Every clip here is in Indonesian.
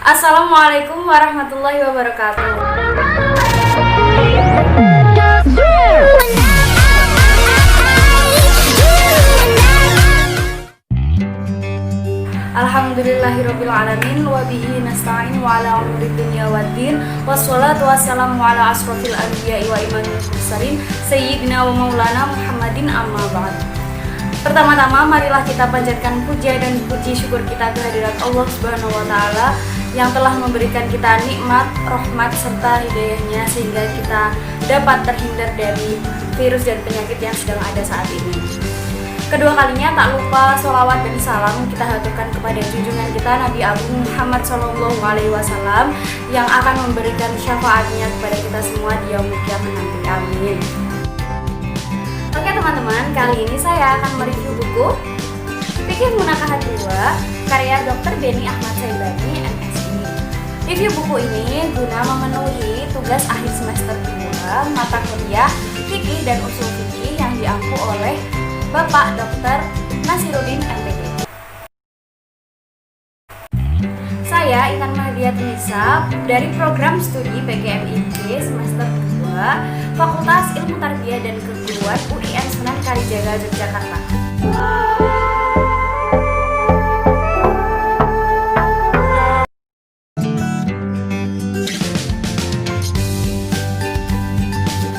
Assalamualaikum warahmatullahi wabarakatuh. Alhamdulillahirabbil alamin wa bihi nasta'in wa ala umuri dunya waddin wassalatu wassalamu ala asrofil anbiya'i wa imamil mursalin sayyidina wa maulana Muhammadin amma ba'd. Pertama-tama marilah kita panjatkan puja dan puji syukur kita kehadirat Allah Subhanahu wa taala yang telah memberikan kita nikmat, rahmat serta hidayahnya sehingga kita dapat terhindar dari virus dan penyakit yang sedang ada saat ini. Kedua kalinya tak lupa sholawat dan salam kita haturkan kepada junjungan kita Nabi Agung Muhammad SAW yang akan memberikan syafaatnya kepada kita semua di yaumul qiyamah nanti. Amin. Oke teman-teman, kali ini saya akan mereview buku Fikih Munakahat 2 karya Dr. Beni Ahmad Saibani, MSI. Review buku ini guna memenuhi tugas akhir semester 2 mata kuliah Fikih dan Usul Fikih yang diampu oleh Bapak Dr. Nasiruddin MPD. Saya Intan Mahdiatunisa dari program studi PGMIB semester 2 Fakultas Ilmu Tarbiyah dan Keguruan UIN Sunan Kalijaga, Yogyakarta.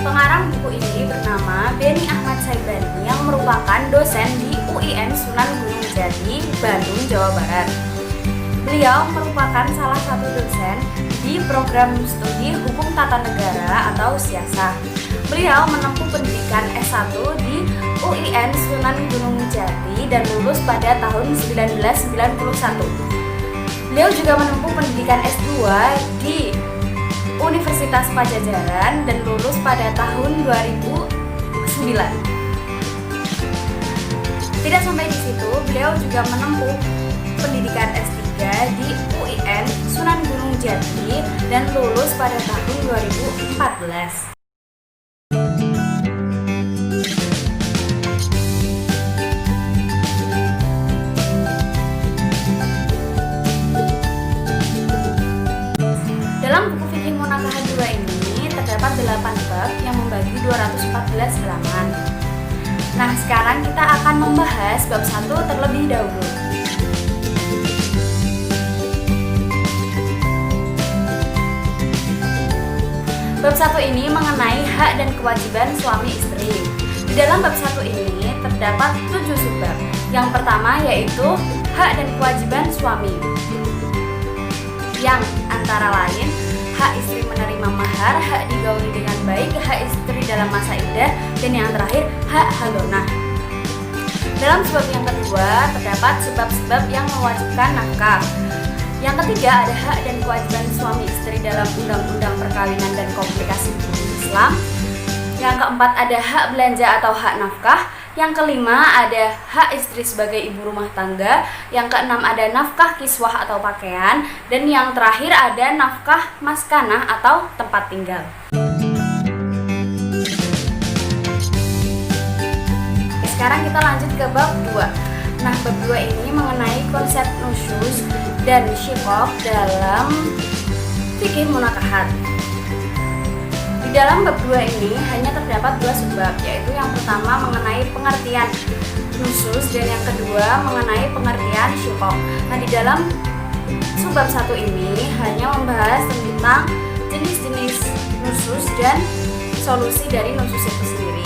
Pengarang buku ini bernama Beni Ahmad Saibani yang merupakan dosen di UIN Sunan Gunung Jati, Bandung, Jawa Barat. Beliau merupakan salah satu dosen di program studi Hukum Tata Negara atau Siasah. Beliau menempuh pendidikan S1 di UIN Sunan Gunung Jati dan lulus pada tahun 1991. Beliau juga menempuh pendidikan S2 di Universitas Padjadjaran dan lulus pada tahun 2009. Tidak sampai di situ, beliau juga menempuh pendidikan S3 di UIN Sunan Gunung Jati dan lulus pada tahun 2014. Dalam buku Fikih Munakahat 2 ini terdapat 8 bab yang membagi 214 halaman. Nah, sekarang kita akan membahas bab 1 terlebih dahulu. Bab 1 ini mengenai hak dan kewajiban suami istri. Di dalam bab 1 ini terdapat 7 subbab. Yang pertama yaitu hak dan kewajiban suami, yang antara lain hak istri menerima mahar, hak digauli dengan baik, hak istri dalam masa iddah, dan yang terakhir hak hadonah. Dalam sebab yang kedua terdapat sebab-sebab yang mewajibkan nafkah. Yang ketiga ada hak dan kewajiban suami istri dalam undang-undang perkawinan dan komplikasi hukum Islam. Yang keempat ada hak belanja atau hak nafkah. Yang kelima ada hak istri sebagai ibu rumah tangga. Yang keenam ada nafkah kiswah atau pakaian. Dan yang terakhir ada nafkah maskanah atau tempat tinggal. Sekarang kita lanjut ke bab 2. Nah, bab 2 ini mengenai konsep nusyuz dan syiqaq dalam fikih munakahat. Di dalam bab 2 ini hanya terdapat 2 subbab, yaitu yang pertama mengenai pengertian nusyuz dan yang kedua mengenai pengertian syiqaq. Nah, di dalam subbab 1 ini hanya membahas tentang jenis-jenis nusyuz dan solusi dari nusyuz itu sendiri.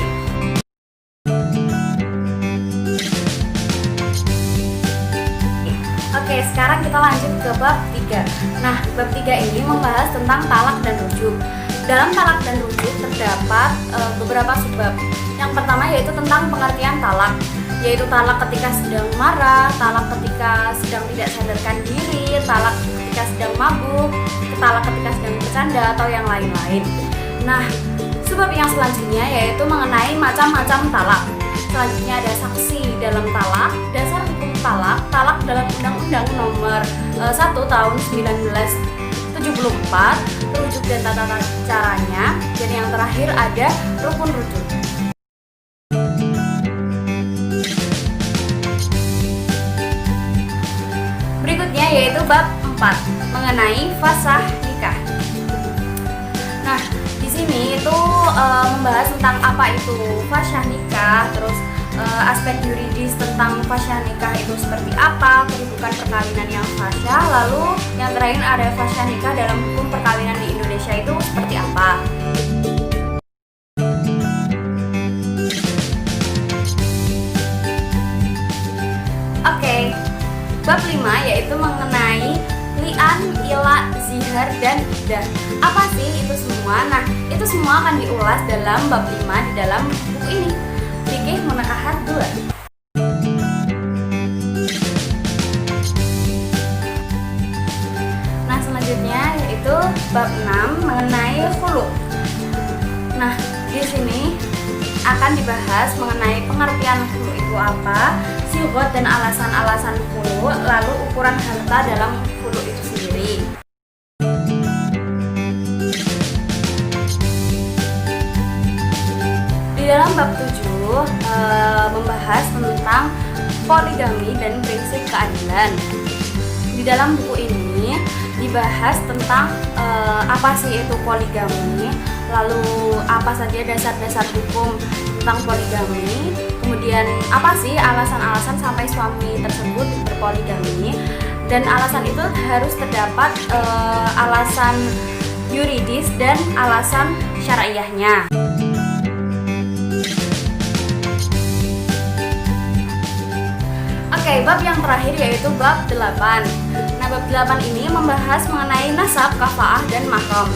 Oke, sekarang kita lanjut ke bab 3. Nah, bab 3 ini membahas tentang talak dan rujuk. Dalam talak dan rujuk terdapat beberapa subbab. Yang pertama yaitu tentang pengertian talak, yaitu talak ketika sedang marah, talak ketika sedang tidak sadarkan diri, talak ketika sedang mabuk, talak ketika sedang bercanda, atau yang lain-lain. Nah, subbab yang selanjutnya yaitu mengenai macam-macam talak. Selanjutnya ada saksi dalam talak, dasar hukum talak, talak dalam Undang-Undang Nomor 1 Tahun 1974, rujuk dan tata caranya, dan yang terakhir ada rukun rujuk. Berikutnya yaitu bab 4 mengenai fasah nikah. Nah, di sini itu membahas tentang apa itu fasah nikah, terus aspek yuridis tentang fasah nikah itu seperti apa, kedudukan perkawinan yang fasah, lalu yang terakhir ada fasah nikah dalam hukum perkawinan di Indonesia itu seperti apa. Oke, bab 5 yaitu mengenai li'an, ila, zihar, dan iddah. Apa sih itu semua? Nah, itu semua akan diulas dalam bab 5 di dalam buku ini, Fikih Munakahat 2. Nah, selanjutnya yaitu bab 6 mengenai khulu. Nah, di sini akan dibahas mengenai pengertian khulu itu apa, sigot dan alasan-alasan khulu, lalu ukuran harta dalam khulu itu sendiri. Di dalam bab 7 membahas tentang poligami dan prinsip keadilan. Di dalam buku ini dibahas tentang apa sih itu poligami, lalu apa saja dasar-dasar hukum tentang poligami, kemudian apa sih alasan-alasan sampai suami tersebut berpoligami, dan alasan itu harus terdapat alasan yuridis dan alasan syariahnya. Oke, bab yang terakhir yaitu bab 8. Nah, bab 8 ini membahas mengenai nasab, kafaah, dan mahram.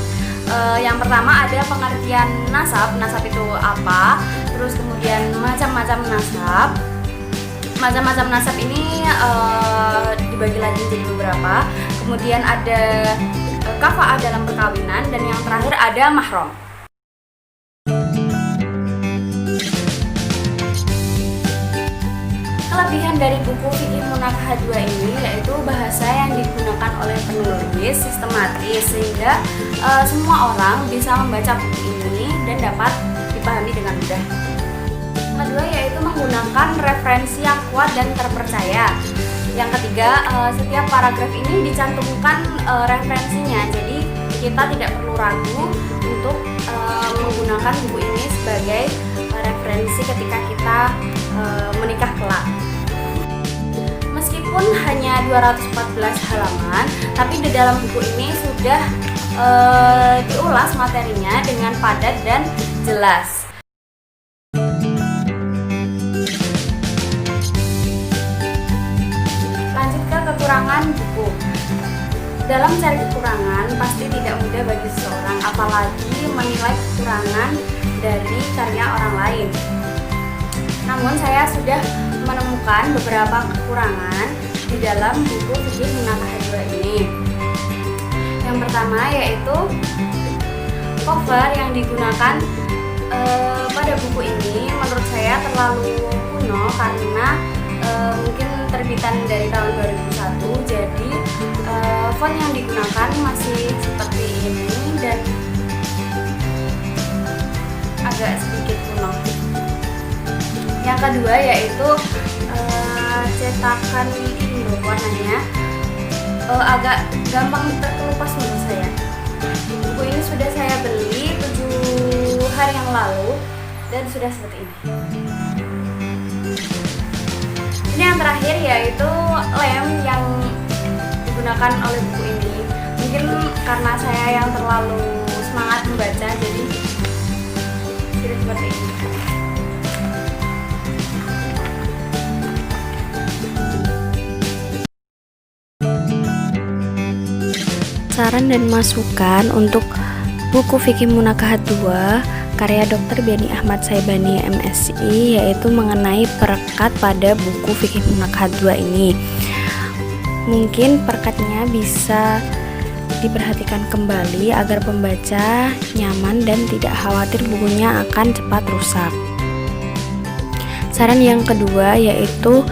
Yang pertama ada pengertian nasab. Nasab itu apa? Terus kemudian macam-macam nasab. Macam-macam nasab ini dibagi lagi jadi beberapa. Kemudian ada kafaah dalam perkawinan, dan yang terakhir ada mahram. Kelebihan dari buku Fikih Munakahat 2 ini yaitu bahasa yang digunakan oleh penulis sistematis, sehingga semua orang bisa membaca buku ini dan dapat dipahami dengan mudah. Kedua yaitu menggunakan referensi yang kuat dan terpercaya. Yang ketiga, setiap paragraf ini dicantumkan referensinya, jadi kita tidak perlu ragu untuk menggunakan buku ini sebagai referensi ketika kita menikah kelak. Meskipun hanya 214 halaman, tapi di dalam buku ini sudah diulas materinya dengan padat dan jelas. Lanjut ke kekurangan buku. Dalam mencari kekurangan pasti tidak mudah bagi seseorang, apalagi menilai kekurangan dari karya orang lain. Namun saya sudah menemukan beberapa kekurangan di dalam buku Fikih Munakahat 2 ini. Yang pertama yaitu cover yang digunakan pada buku ini menurut saya terlalu kuno, karena mungkin terbitan dari tahun 2001, jadi font yang digunakan masih seperti ini dan agak sedikit kuno. Yang kedua yaitu cetakan ini warnanya agak gampang terkelupas menurut saya. Buku ini sudah saya beli 7 hari yang lalu dan sudah seperti ini. Ini yang terakhir yaitu lem yang digunakan oleh buku ini. Mungkin karena saya yang terlalu semangat membaca, jadi sudah seperti ini. Saran dan masukan untuk buku Fikih Munakahat 2 karya Dr. Beni Ahmad Saibani MSI, yaitu mengenai perekat pada buku Fikih Munakahat 2 ini. Mungkin perekatnya bisa diperhatikan kembali agar pembaca nyaman dan tidak khawatir bukunya akan cepat rusak. Saran yang kedua yaitu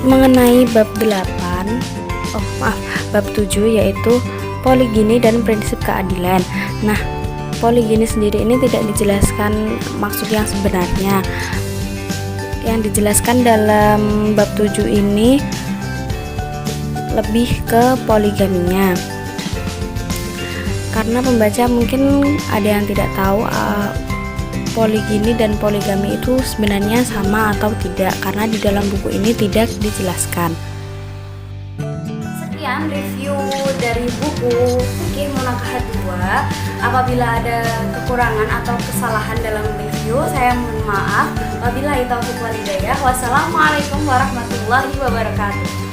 mengenai bab 7 yaitu poligini dan prinsip keadilan. Nah, poligini sendiri ini tidak dijelaskan maksud yang sebenarnya. Yang dijelaskan dalam bab 7 ini lebih ke poligaminya. Karena pembaca mungkin ada yang tidak tahu poligini dan poligami itu sebenarnya sama atau tidak, karena di dalam buku ini tidak dijelaskan. Sekian review dari buku Fikih Munakahat 2. Apabila ada kekurangan atau kesalahan dalam review, saya mohon maaf. Wabillahi taufiq wal hidayah. Wassalamualaikum warahmatullahi wabarakatuh.